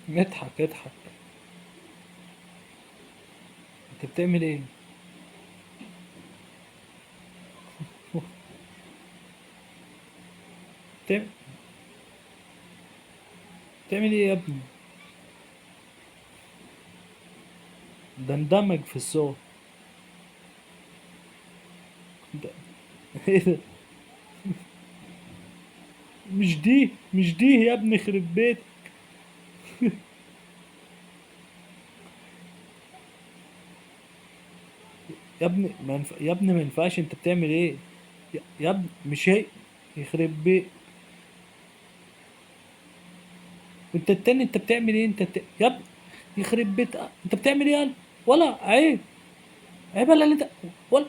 اضحك اضحك. انت بتعمل ايه؟ بتعمل, بتعمل ايه يا ابني؟ ده اندمج في الصوت. ده ايه ده؟ مش دي يا ابني، خرب بيت. يا ابني ما ينفعش، انت بتعمل ايه؟ يا ابني مش هي. يخرب بيت. وانت التاني انت بتعمل ايه؟ يا ابني يخرب بيت. انت بتعمل ايه يالا؟ ولا عيب. عيب اللي انت. ولا